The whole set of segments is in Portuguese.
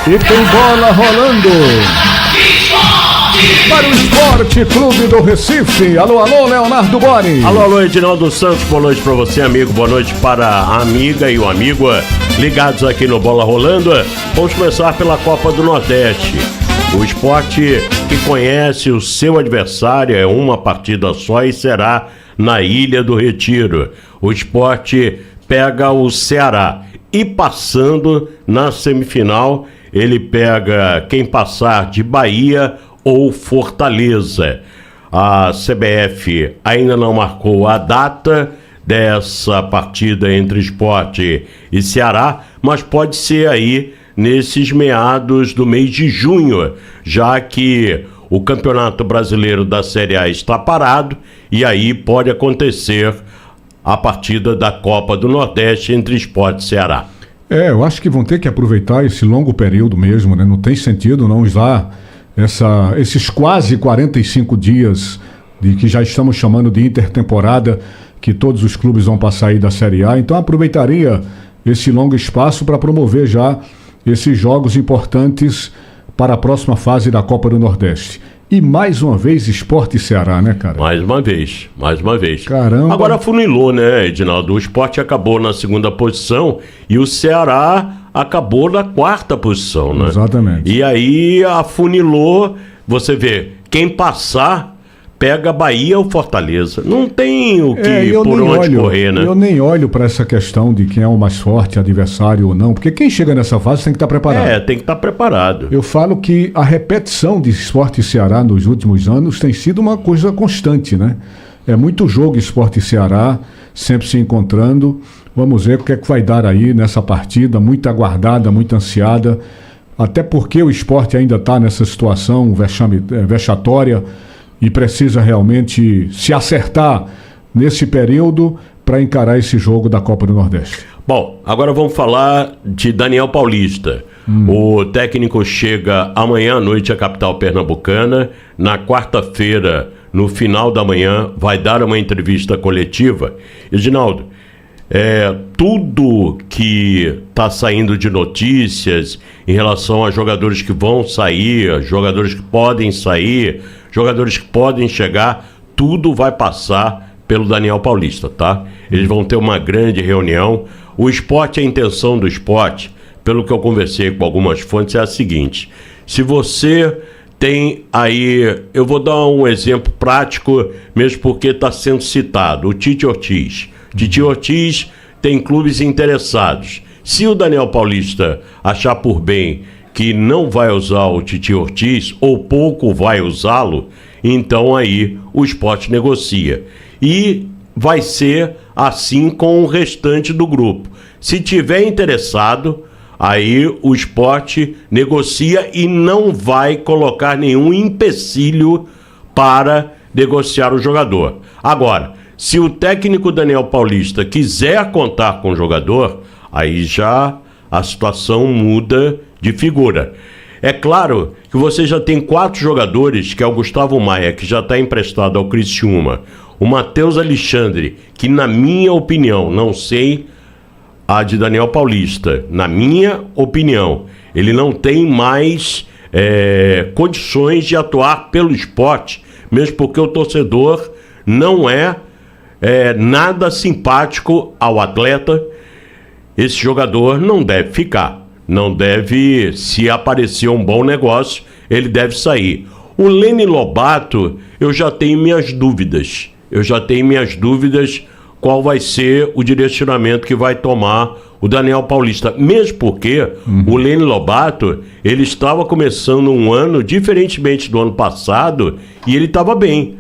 E tem bola rolando para o Esporte Clube do Recife. Alô, alô, Leonardo Boni. Alô, Edinaldo Santos, boa noite para você, amigo. Boa noite para a amiga e o amigo ligados aqui no Bola Rolando. Vamos começar pela Copa do Nordeste. O Sport que conhece o seu adversário é uma partida só e será na Ilha do Retiro. O Sport pega o Ceará e passando na semifinal, ele pega quem passar de Bahia ou Fortaleza. A CBF ainda não marcou a data dessa partida entre Sport e Ceará, mas pode ser aí nesses meados do mês de junho, já que o Campeonato Brasileiro da Série A está parado e aí pode acontecer a partida da Copa do Nordeste entre Sport e Ceará. Eu acho que vão ter que aproveitar esse longo período mesmo, né? Não tem sentido não usar esses quase 45 dias de que já estamos chamando de intertemporada, que todos os clubes vão passar aí da Série A. Então aproveitaria esse longo espaço para promover já esses jogos importantes para a próxima fase da Copa do Nordeste. E mais uma vez Sport e Ceará, né, cara? Mais uma vez. Caramba. Agora funilou, né, Edinaldo? O Sport acabou na segunda posição e o Ceará acabou na quarta posição, né? Exatamente. E aí afunilou, você vê, quem passar pega Bahia ou Fortaleza. Não tem o que por onde correr, né? Eu nem olho para essa questão de quem é o mais forte, adversário ou não, porque quem chega nessa fase tem que estar preparado. Tem que estar preparado. Eu falo que a repetição de Sport e Ceará nos últimos anos tem sido uma coisa constante, né? É muito jogo Sport e Ceará, sempre se encontrando. Vamos ver o que é que vai dar aí nessa partida, muito aguardada, muito ansiada, até porque o Sport ainda está nessa situação vexatória e precisa realmente se acertar nesse período para encarar esse jogo da Copa do Nordeste. Bom, agora vamos falar de Daniel Paulista. O técnico chega amanhã à noite à capital pernambucana. Na quarta-feira, no final da manhã, vai dar uma entrevista coletiva. Edinaldo, tudo que está saindo de notícias em relação a jogadores que vão sair, jogadores que podem sair, jogadores que podem chegar, tudo vai passar pelo Daniel Paulista, tá? Eles vão ter uma grande reunião. O Sport, a intenção do Sport, pelo que eu conversei com algumas fontes, é a seguinte: se você tem aí, eu vou dar um exemplo prático, mesmo porque está sendo citado, o Tite Ortiz. Tite Ortiz tem clubes interessados. Se o Daniel Paulista achar por bem que não vai usar o Tite Ortiz, ou pouco vai usá-lo, então aí o Sport negocia. E vai ser assim com o restante do grupo. Se tiver interessado, aí o Sport negocia e não vai colocar nenhum empecilho para negociar o jogador. Agora, se o técnico Daniel Paulista quiser contar com o jogador, aí já a situação muda de figura. É claro que você já tem 4 jogadores, que é o Gustavo Maia, que já está emprestado ao Criciúma, o Matheus Alexandre, que na minha opinião, não sei a de Daniel Paulista, na minha opinião, ele não tem mais condições de atuar pelo Sport, mesmo porque o torcedor não é nada simpático ao atleta. Esse jogador não deve ficar. Não deve, se aparecer um bom negócio, ele deve sair. O Lene Lobato, eu já tenho minhas dúvidas. Qual vai ser o direcionamento que vai tomar o Daniel Paulista. Mesmo porque o Lene Lobato, ele estava começando um ano, diferentemente do ano passado, e ele estava bem.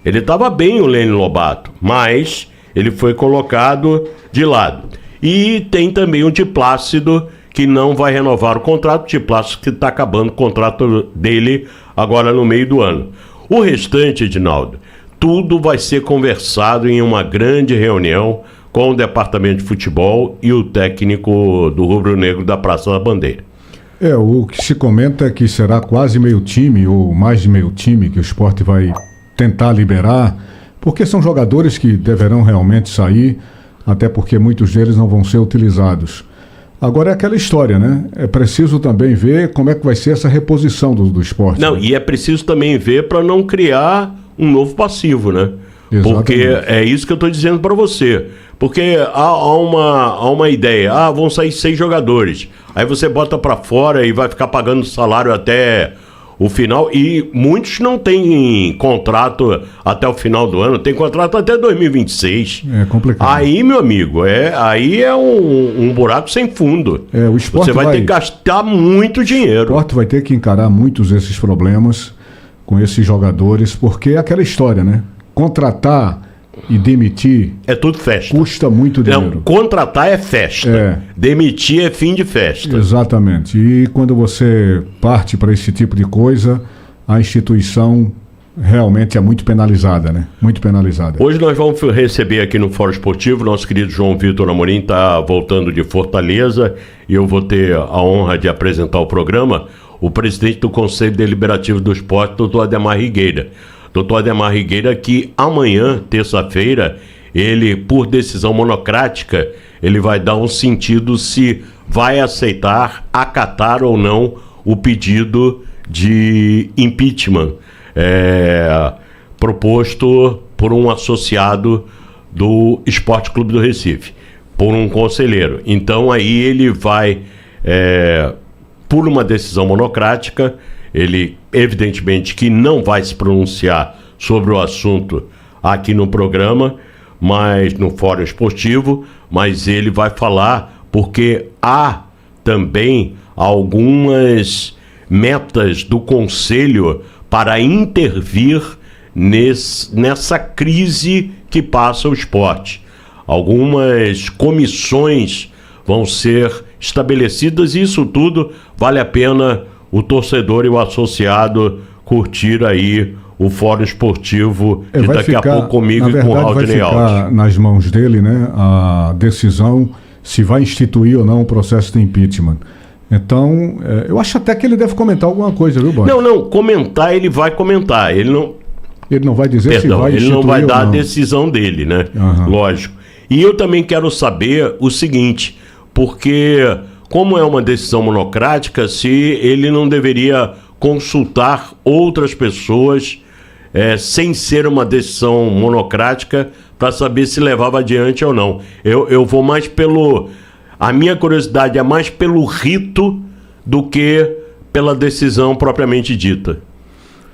Ele estava bem, o Lene Lobato, mas ele foi colocado de lado. E tem também o Diplácido, que não vai renovar o contrato. O Diplácido que está acabando o contrato dele agora no meio do ano. O restante, Edinaldo, tudo vai ser conversado em uma grande reunião com o departamento de futebol e o técnico do Rubro Negro da Praça da Bandeira. O que se comenta é que será quase meio time, ou mais de meio time, que o Sport vai tentar liberar, porque são jogadores que deverão realmente sair, até porque muitos deles não vão ser utilizados. Agora é aquela história, né? É preciso também ver como é que vai ser essa reposição do esporte. Não, né? e é preciso também ver para não criar um novo passivo, né? Exatamente. Porque é isso que eu estou dizendo para você. Porque há uma ideia, vão sair 6 jogadores. Aí você bota para fora e vai ficar pagando salário até o final. E muitos não têm contrato até o final do ano, tem contrato até 2026. É complicado. Aí, meu amigo, aí é um buraco sem fundo. O esporte você vai ter que gastar muito dinheiro. O esporte vai ter que encarar muitos desses problemas com esses jogadores, porque é aquela história, né? Contratar e demitir é tudo festa. Custa muito dinheiro. Não, contratar é festa. Demitir é fim de festa. Exatamente. E quando você parte para esse tipo de coisa, a instituição realmente é muito penalizada, né? Muito penalizada. Hoje nós vamos receber aqui no Fórum Esportivo, nosso querido João Vitor Amorim está voltando de Fortaleza e eu vou ter a honra de apresentar o programa, o presidente do Conselho Deliberativo do Esporte, doutor Ademar Rigueira. Doutor Ademar Rigueira, que amanhã, terça-feira, ele, por decisão monocrática, ele vai dar um sentido se vai aceitar, acatar ou não o pedido de impeachment proposto por um associado do Esporte Clube do Recife, por um conselheiro. Então aí ele vai, por uma decisão monocrática, ele evidentemente que não vai se pronunciar sobre o assunto aqui no programa, mas no Fórum Esportivo, mas ele vai falar porque há também algumas metas do Conselho para intervir nessa crise que passa o esporte. Algumas comissões vão ser estabelecidas e isso tudo vale a pena o torcedor e o associado curtir aí o Fórum Esportivo de daqui a pouco comigo e com o Aldinei Alves. Vai ficar nas mãos dele, né, a decisão se vai instituir ou não o processo de impeachment. Então, eu acho até que ele deve comentar alguma coisa, viu, Boy? Não, comentar ele vai comentar. Ele não vai dizer se vai instituir ou não. Ele não vai dar a decisão dele, né? Uhum. Lógico. E eu também quero saber o seguinte, porque como é uma decisão monocrática, se ele não deveria consultar outras pessoas sem ser uma decisão monocrática para saber se levava adiante ou não. Eu vou mais pelo... A minha curiosidade é mais pelo rito do que pela decisão propriamente dita.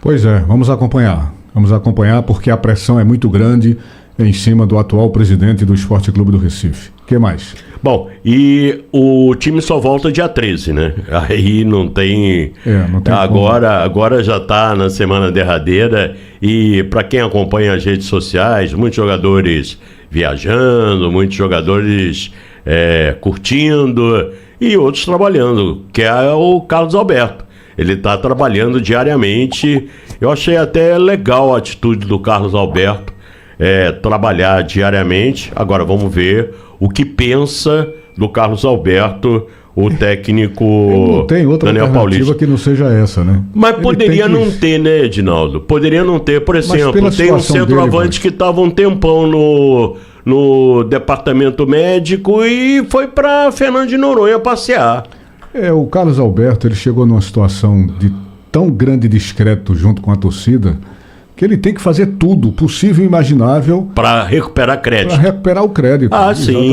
Pois é, vamos acompanhar. Vamos acompanhar porque a pressão é muito grande em cima do atual presidente do Esporte Clube do Recife. O que mais? Bom, e o time só volta dia 13, né? Aí não tem... não tem agora já está na semana derradeira e para quem acompanha as redes sociais, muitos jogadores viajando, muitos jogadores curtindo e outros trabalhando, que é o Carlos Alberto. Ele está trabalhando diariamente. Eu achei até legal a atitude do Carlos Alberto, trabalhar diariamente. Agora vamos ver o que pensa do Carlos Alberto, o técnico não tem outra Daniel Paulista que não seja essa, né? Mas poderia não ter, né, Edinaldo? Poderia não ter. Por exemplo, tem um centroavante que estava um tempão no departamento médico e foi para Fernando de Noronha passear. O Carlos Alberto, ele chegou numa situação de tão grande descrédito junto com a torcida que ele tem que fazer tudo possível e imaginável para recuperar crédito. Para recuperar o crédito.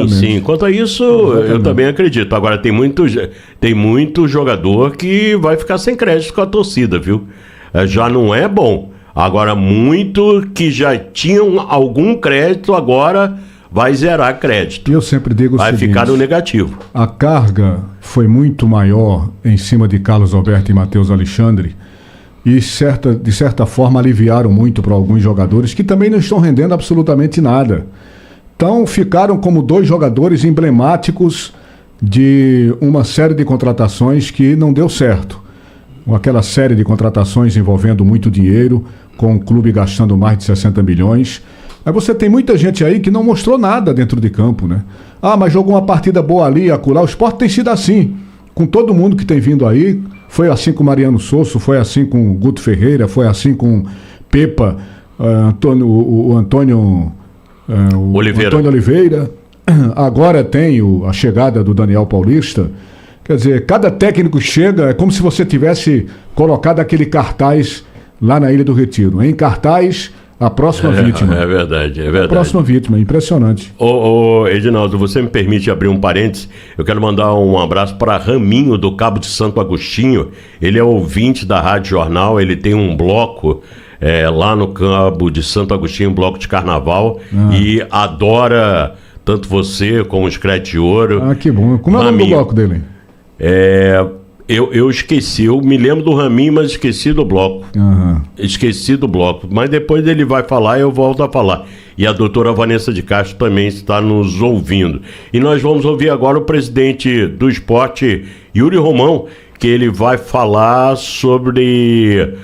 Sim. Quanto a isso, eu também acredito. Agora, tem muito jogador que vai ficar sem crédito com a torcida, viu? Já não é bom. Agora, muito que já tinham algum crédito, agora vai zerar crédito. E eu sempre digo o seguinte, vai ficar no negativo. A carga foi muito maior em cima de Carlos Alberto e Matheus Alexandre e, de certa forma, aliviaram muito para alguns jogadores que também não estão rendendo absolutamente nada. Então, ficaram como 2 jogadores emblemáticos de uma série de contratações que não deu certo. Aquela série de contratações envolvendo muito dinheiro, com o clube gastando mais de 60 milhões. Aí você tem muita gente aí que não mostrou nada dentro de campo, né? Mas jogou uma partida boa ali, acolá. O Sport tem sido assim, com todo mundo que tem vindo aí. Foi assim com Mariano Sosso, foi assim com o Guto Ferreira, foi assim com Pepa, o Antônio Oliveira. agora tem a chegada do Daniel Paulista. Quer dizer, cada técnico chega, é como se você tivesse colocado aquele cartaz lá na Ilha do Retiro. Em cartaz, a próxima vítima. É verdade, é verdade. A próxima vítima, impressionante. Ô, Edinaldo, você me permite abrir um parênteses? Eu quero mandar um abraço para Raminho, do Cabo de Santo Agostinho. Ele é ouvinte da Rádio Jornal, ele tem um bloco lá no Cabo de Santo Agostinho, um bloco de carnaval, e adora tanto você como o Screte de Ouro. Ah, que bom. Como é o nome do bloco dele? Eu esqueci, eu me lembro do Raminho, mas esqueci do bloco. Uhum. Esqueci do bloco, mas depois ele vai falar e eu volto a falar. E a doutora Vanessa de Castro também está nos ouvindo. E nós vamos ouvir agora o presidente do esporte, Yuri Romão, que ele vai falar sobre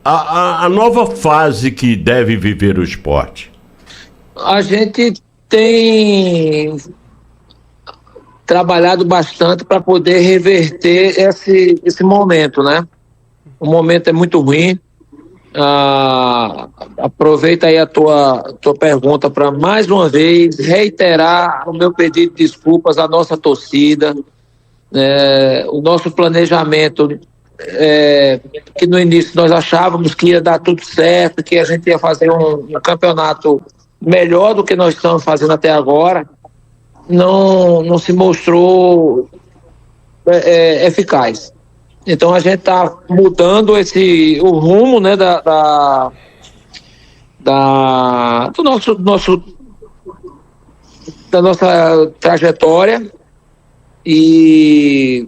a nova fase que deve viver o esporte. A gente tem trabalhado bastante para poder reverter esse momento, né? O momento é muito ruim. Aproveita aí a tua pergunta para mais uma vez reiterar o meu pedido de desculpas à nossa torcida. O nosso planejamento, que no início nós achávamos que ia dar tudo certo, que a gente ia fazer um campeonato melhor do que nós estamos fazendo até agora, não se mostrou eficaz. Então a gente está mudando o rumo, né, da nossa trajetória, e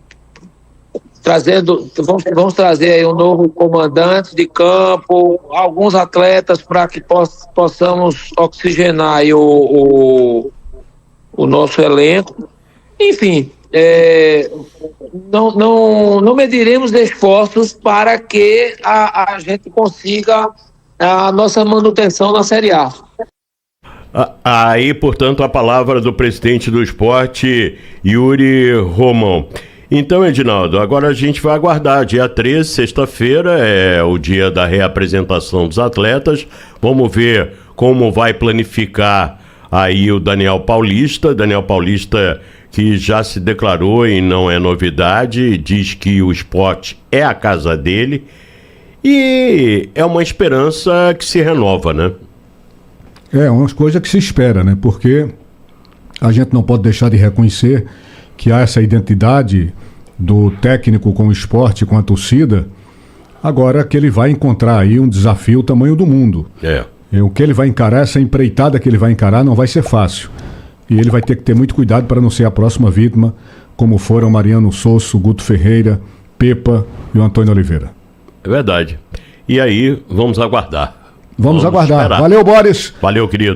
vamos trazer aí um novo comandante de campo, alguns atletas para que possamos oxigenar aí o nosso elenco. Enfim, não mediremos esforços para que a gente consiga a nossa manutenção na Série A. Aí, portanto, a palavra do presidente do esporte, Yuri Romão. Então, Edinaldo, agora a gente vai aguardar. Dia 13, sexta-feira, é o dia da reapresentação dos atletas. Vamos ver como vai planificar aí o Daniel Paulista. Daniel Paulista, que já se declarou e não é novidade, diz que o esporte é a casa dele. E é uma esperança que se renova, né? É uma coisa que se espera, né? Porque a gente não pode deixar de reconhecer que há essa identidade do técnico com o esporte, com a torcida. Agora que ele vai encontrar aí um desafio tamanho do mundo. O que ele vai encarar, essa empreitada que ele vai encarar, não vai ser fácil. E ele vai ter que ter muito cuidado para não ser a próxima vítima, como foram Mariano Sosso, Guto Ferreira, Pepa e o Antônio Oliveira. É verdade. E aí, vamos aguardar. Vamos aguardar. Esperar. Valeu, Boris. Valeu, querido.